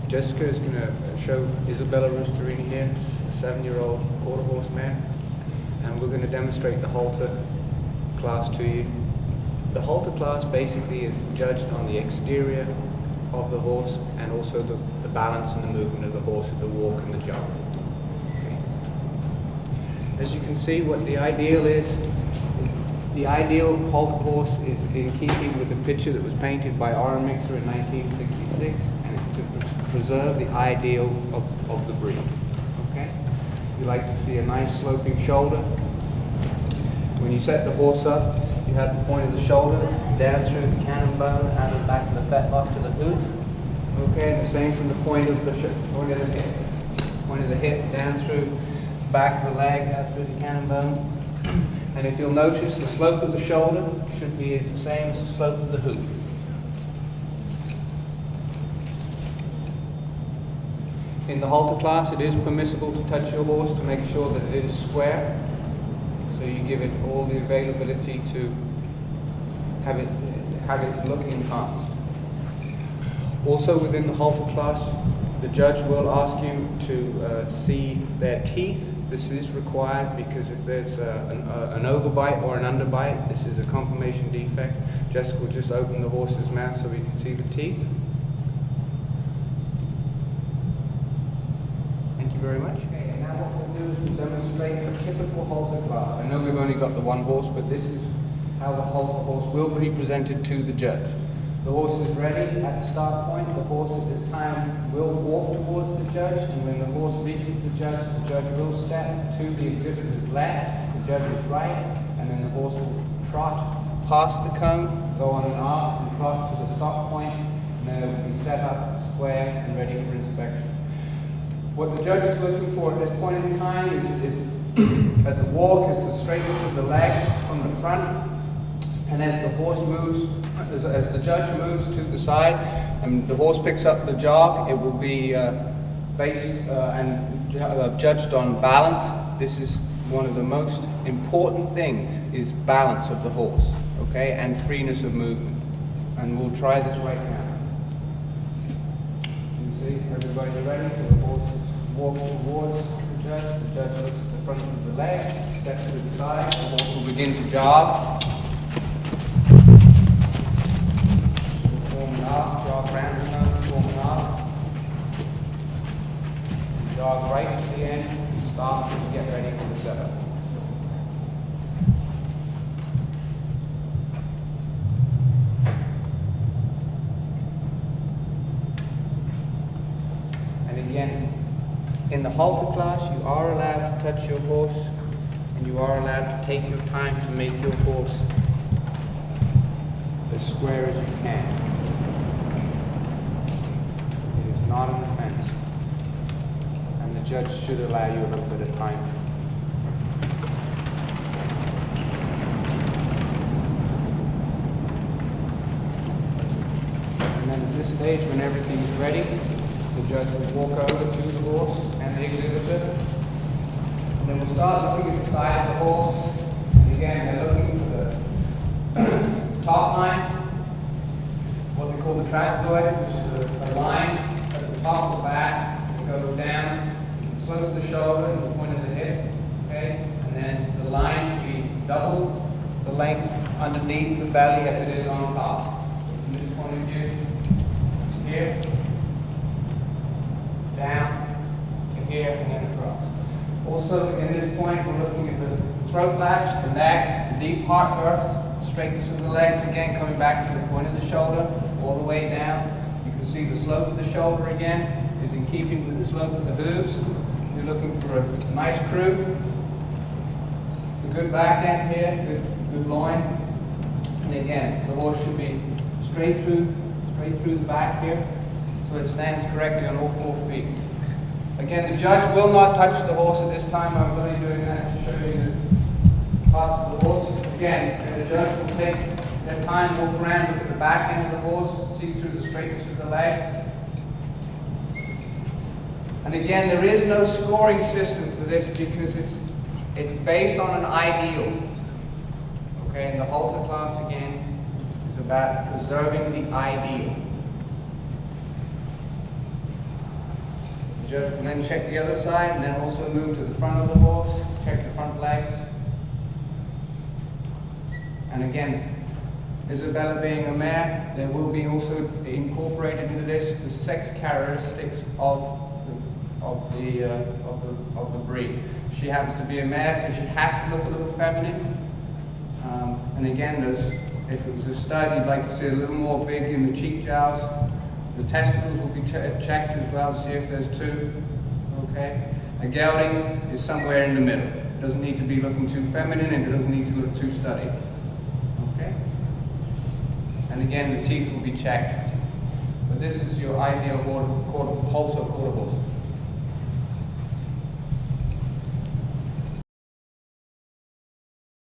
Jessica is going to show Isabella Roosterini here, a 7-year-old quarter horse mare, and we're going to demonstrate the halter class to you. The halter class basically is judged on the exterior of the horse and also the balance and the movement of the horse at the walk and the jump. Okay. As you can see, what the ideal is, the ideal halter horse is in keeping with the picture that was painted by Orrin Mixer in 1966, and it's to preserve the ideal of the breed. Okay? You like to see a nice sloping shoulder. When you set the horse up, you have the point of the shoulder down through the cannon bone, out of the back of the fetlock to the hoof. Okay, and the same from the point of the hip. Point of the hip down through the back of the leg, out through the cannon bone. And if you'll notice, the slope of the shoulder should be the same as the slope of the hoof. In the halter class, it is permissible to touch your horse to make sure that it is square. So you give it all the availability to have its look enhanced. Also within the halter class, the judge will ask you to see their teeth. This is required because if there's an overbite or an underbite, this is a confirmation defect. Jessica will just open the horse's mouth so we can see the teeth. Thank you very much. Okay, and now what we'll do is we'll demonstrate a typical halter class. I know we've only got the one horse, but this is how the halter horse will be presented to the judge. The horse is ready at the start point. The horse at this time will walk towards the judge, and when the horse reaches the judge will step to the exhibitor's left, the judge's right, and then the horse will trot past the cone, go on an arc, and trot to the stop point, and then it will be set up square and ready for inspection. What the judge is looking for at this point in time is at the walk is the straightness of the legs from the front, and as the horse moves, as the judge moves to the side and the horse picks up the jog, it will be based and judged on balance. This is one of the most important things, is balance of the horse, okay, and freeness of movement. And we'll try this right now. You see, everybody ready? So the horse walks towards the judge looks at the front of the leg, steps to the side, the horse will begin to jog. Jog round the nose, form an arc. Jog right to the end, stop and get ready for the setup. And again, in the halter class, you are allowed to touch your horse, and you are allowed to take your time to make your horse as square as you can. Not an offense, and the judge should allow you a little bit of time. And then at this stage, when everything is ready, the judge will walk over to the horse and the exhibitor, and then we'll start looking at the side of the horse. And again, they're looking for the top line, what they call the trapezoid, which is a line top of the back, and goes down, the slope of the shoulder and the point of the hip, okay? And then the line should be double the length underneath the belly as it is on top. From this point of view, here, down, to here, and then across. Also, in this point, we're looking at the throat latch, the neck, the deep heart girth, straightness of the legs, again, coming back to the point of the shoulder, all the way down. See the slope of the shoulder again is in keeping with the slope of the hooves. You're looking for a nice croup, a good back end here, good loin, and again the horse should be straight through the back here, so it stands correctly on all 4 feet. Again, the judge will not touch the horse at this time. I was only doing that to show you the parts of the horse. Again, the judge will take their time, walk around, look at the back end of the horse, see through the straightness of the legs. And again, there is no scoring system for this because it's based on an ideal. Okay, and the halter class again is about preserving the ideal. Just and then check the other side, and then also move to the front of the horse. Check the front legs. And again, Isabella being a mare, there will be also incorporated into this the sex characteristics of the breed. She happens to be a mare, so she has to look a little feminine. And again, if it was a stud, you'd like to see a little more big in the cheek jowls. The testicles will be checked as well to see if there's two. Okay. A gelding is somewhere in the middle. It doesn't need to be looking too feminine, and it doesn't need to look too studdy. Okay. And again, the teeth will be checked. But this is your ideal halter quarter horse.